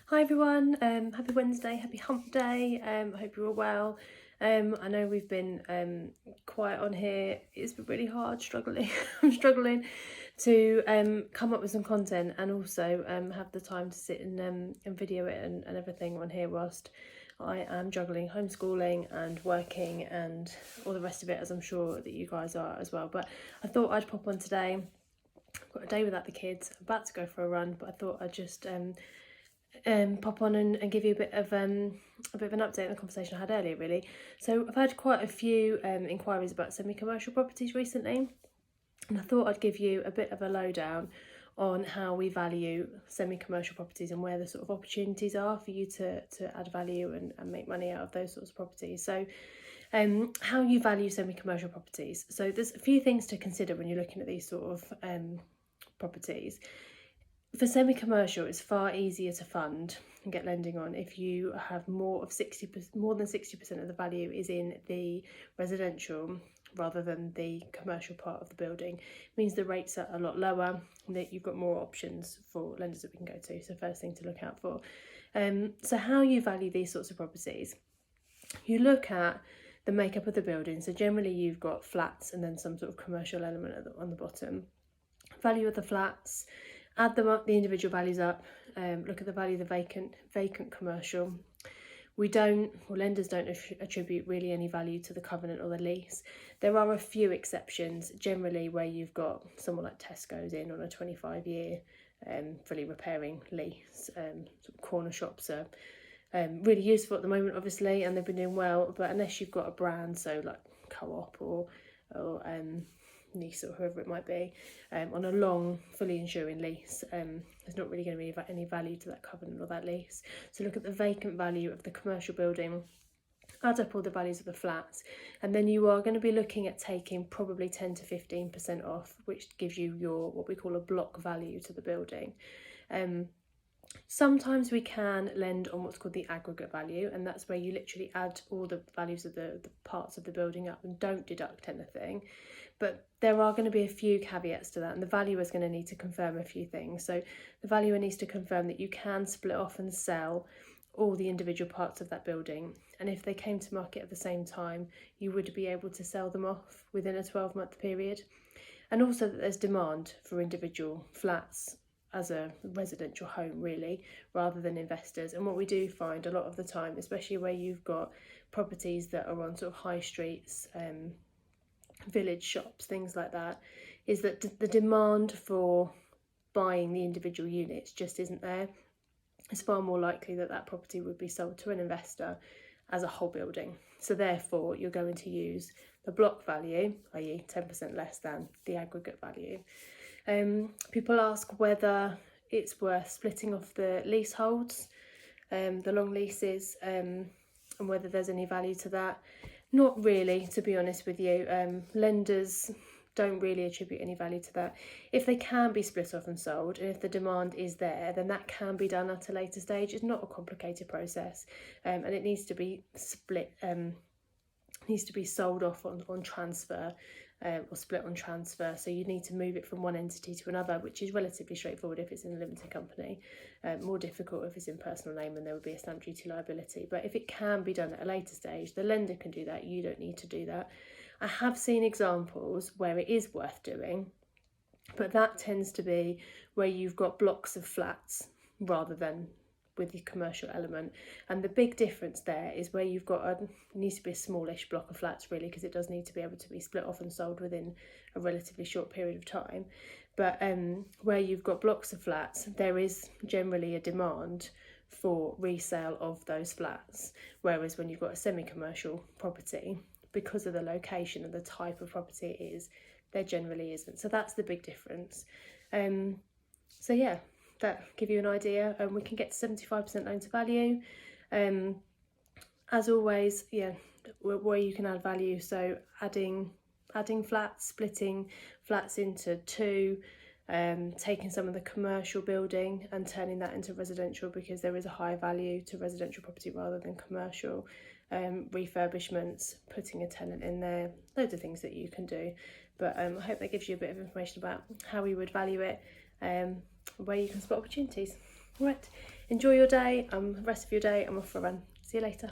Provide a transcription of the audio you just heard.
Hi everyone, happy Wednesday, happy hump day. I hope you're all well. I know we've been quiet on here. It's been really hard, struggling. I'm struggling to come up with some content and also have the time to sit and video it and everything on here whilst I am juggling homeschooling and working and all the rest of it, as I'm sure that you guys are as well. But I thought I'd pop on today. I've got a day without the kids, I'm about to go for a run, but I thought I'd just pop on and give you a bit of an update on the conversation I had earlier, really. So I've had quite a few inquiries about semi-commercial properties recently, and I thought I'd give you a bit of a lowdown on how we value semi-commercial properties and where the sort of opportunities are for you to add value and make money out of those sorts of properties. So how you value semi-commercial properties. So there's a few things to consider when you're looking at these sort of properties. For semi-commercial, it's far easier to fund and get lending on if you have more than 60% of the value is in the residential rather than the commercial part of the building. It means the rates are a lot lower and that you've got more options for lenders that we can go to. So first thing to look out for. So how you value these sorts of properties, you look at the makeup of the building. So generally you've got flats and then some sort of commercial element on the bottom. Value of the flats, add them up, the individual values up, look at the value of the vacant commercial. Lenders don't attribute really any value to the covenant or the lease. There are a few exceptions, generally where you've got someone like Tesco's in on a 25-year fully repairing lease. Sort of corner shops are really useful at the moment, obviously, and they've been doing well, but unless you've got a brand, so like Co-op or Nice or whoever it might be, on a long, fully insuring lease, there's not really going to be any value to that covenant or that lease. So look at the vacant value of the commercial building, add up all the values of the flats, and then you are going to be looking at taking probably 10 to 15% off, which gives you your what we call a block value to the building. Sometimes we can lend on what's called the aggregate value, and that's where you literally add all the values of the parts of the building up and don't deduct anything. But there are going to be a few caveats to that, and the valuer is going to need to confirm a few things. So the valuer needs to confirm that you can split off and sell all the individual parts of that building, and if they came to market at the same time, you would be able to sell them off within a 12-month period. And also that there's demand for individual flats as a residential home, really, rather than investors. And what we do find a lot of the time, especially where you've got properties that are on sort of high streets, village shops, things like that, is that the demand for buying the individual units just isn't there. It's far more likely that that property would be sold to an investor as a whole building. So therefore you're going to use the block value, i.e. 10% less than the aggregate value. People ask whether it's worth splitting off the leaseholds, the long leases, and whether there's any value to that. Not really, to be honest with you. Lenders don't really attribute any value to that. If they can be split off and sold, and if the demand is there, then that can be done at a later stage. It's not a complicated process, and it needs to be split, needs to be sold off on transfer, or split on transfer. So you need to move it from one entity to another, which is relatively straightforward if it's in a limited company. More difficult if it's in personal name, and there would be a stamp duty liability. But if it can be done at a later stage, the lender can do that. You don't need to do that. I have seen examples where it is worth doing, but that tends to be where you've got blocks of flats rather than with the commercial element. And the big difference there is where you've got it needs to be a smallish block of flats, really, because it does need to be able to be split off and sold within a relatively short period of time. But where you've got blocks of flats, there is generally a demand for resale of those flats, whereas when you've got a semi-commercial property, because of the location and the type of property it is, there generally isn't. So that's the big difference. So yeah, that give you an idea. We can get to 75% loan to value. As always, yeah, where you can add value, so adding flats, splitting flats into two, taking some of the commercial building and turning that into residential, because there is a high value to residential property rather than commercial. Refurbishments, putting a tenant in there, loads of things that you can do. But I hope that gives you a bit of information about how we would value it, where you can spot opportunities. All right, enjoy your day, rest of your day. I'm off for a run. See you later.